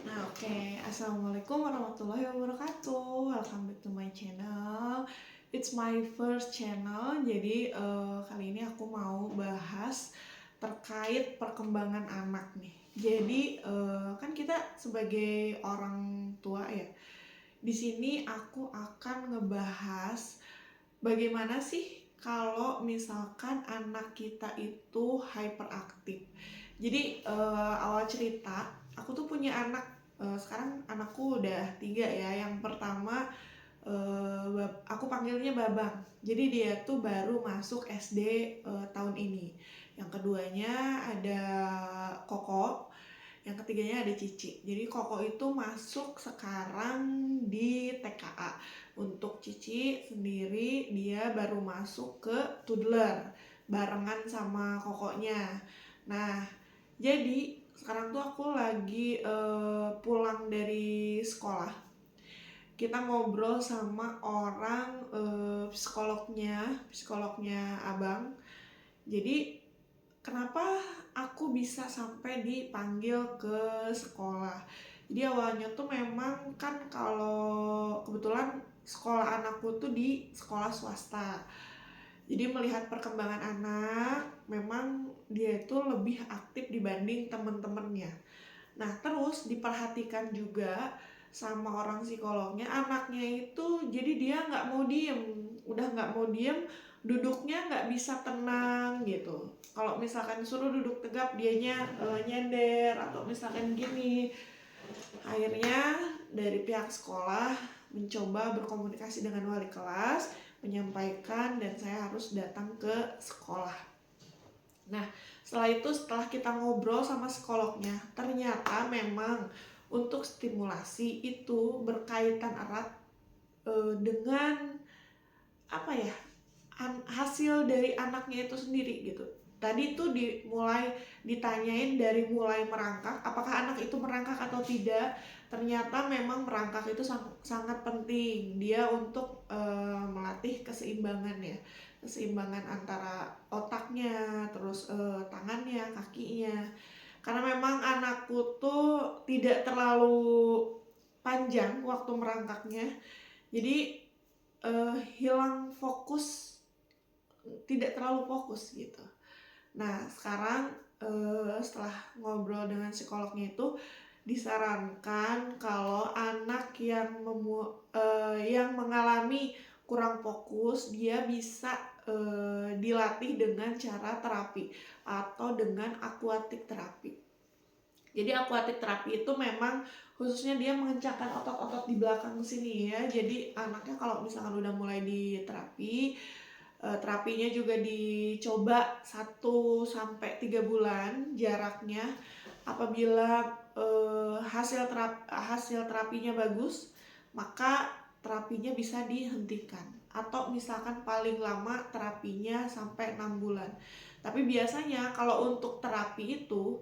Nah, oke. Assalamualaikum warahmatullahi wabarakatuh. Welcome back to my channel. It's my first channel. Jadi kali ini aku mau bahas terkait perkembangan anak nih. Jadi kan kita sebagai orang tua ya. Di sini aku akan ngebahas bagaimana sih kalau misalkan anak kita itu hyperaktif. Jadi awal cerita, aku tuh punya anak. Sekarang anakku udah 3 ya. Yang pertama aku panggilnya Babang. Jadi dia tuh baru masuk SD tahun ini. Yang keduanya ada Koko. Yang ketiganya ada Cici. Jadi Koko itu masuk sekarang di TKA. Untuk Cici sendiri dia baru masuk ke toddler barengan sama Kokonya. Nah, jadi sekarang tuh aku lagi pulang dari sekolah. Kita ngobrol sama orang psikolognya Abang. Jadi kenapa aku bisa sampai dipanggil ke sekolah? Jadi awalnya tuh memang kan kalau kebetulan sekolah anakku tuh di sekolah swasta. Jadi melihat perkembangan anak, memang dia itu lebih aktif dibanding teman-temannya. Nah, terus diperhatikan juga sama orang psikolognya, anaknya itu jadi dia nggak mau diem, udah nggak mau diem, duduknya nggak bisa tenang gitu. Kalau misalkan suruh duduk tegap, dianya nyender atau misalkan gini. Akhirnya dari pihak sekolah mencoba berkomunikasi dengan wali kelas, menyampaikan dan saya harus datang ke sekolah. Nah, setelah kita ngobrol sama psikolognya, ternyata memang untuk stimulasi itu berkaitan erat dengan apa ya, hasil dari anaknya itu sendiri gitu. Tadi tuh ditanyain dari mulai merangkak, apakah anak itu merangkak atau tidak. Ternyata memang merangkak itu sangat penting dia untuk melatih keseimbangan ya, keseimbangan antara otaknya, terus tangannya, kakinya. Karena memang anakku tuh tidak terlalu panjang waktu merangkaknya, jadi hilang fokus, tidak terlalu fokus gitu. Nah, sekarang setelah ngobrol dengan psikolognya itu disarankan kalau anak yang mengalami kurang fokus, dia bisa dilatih dengan cara terapi atau dengan aquatic terapi. Jadi aquatic terapi itu memang khususnya dia mengencangkan otot-otot di belakang sini ya. Jadi anaknya kalau misalkan udah mulai di terapi, terapinya juga dicoba 1-3 bulan jaraknya. Apabila hasil terapinya bagus, maka terapinya bisa dihentikan. Atau misalkan paling lama terapinya sampai 6 bulan. Tapi biasanya kalau untuk terapi itu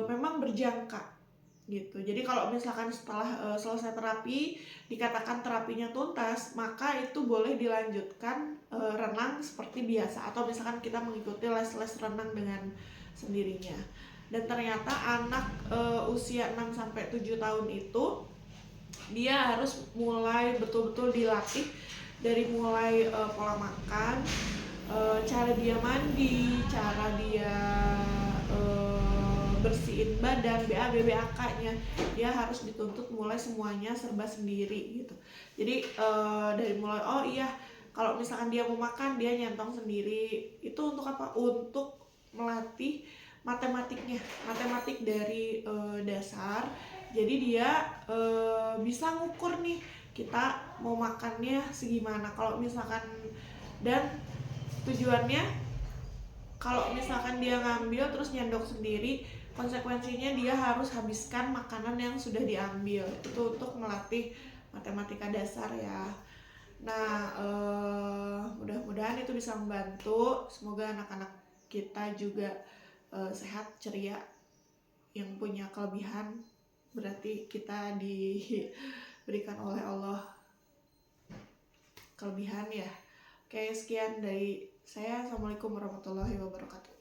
memang berjangka gitu. Jadi kalau misalkan setelah selesai terapi dikatakan terapinya tuntas, maka itu boleh dilanjutkan renang seperti biasa, atau misalkan kita mengikuti les-les renang dengan sendirinya. Dan ternyata anak usia 6-7 tahun itu dia harus mulai betul-betul dilatih dari mulai pola makan, cara dia mandi, cara dia bersihin badan, BAB, BAK-nya, dia harus dituntut mulai semuanya serba sendiri gitu. Jadi dari mulai kalau misalkan dia mau makan dia nyentong sendiri. Itu untuk apa? Untuk melatih matematik dari dasar. Jadi dia bisa ngukur nih kita mau makannya segimana. Kalau misalkan, dan tujuannya kalau misalkan dia ngambil terus nyendok sendiri, konsekuensinya dia harus habiskan makanan yang sudah diambil. Itu untuk melatih matematika dasar ya. Nah, mudah-mudahan itu bisa membantu. Semoga anak-anak kita juga sehat, ceria. Yang punya kelebihan berarti kita diberikan oleh Allah kelebihan ya. Oke, sekian dari saya. Assalamualaikum warahmatullahi wabarakatuh.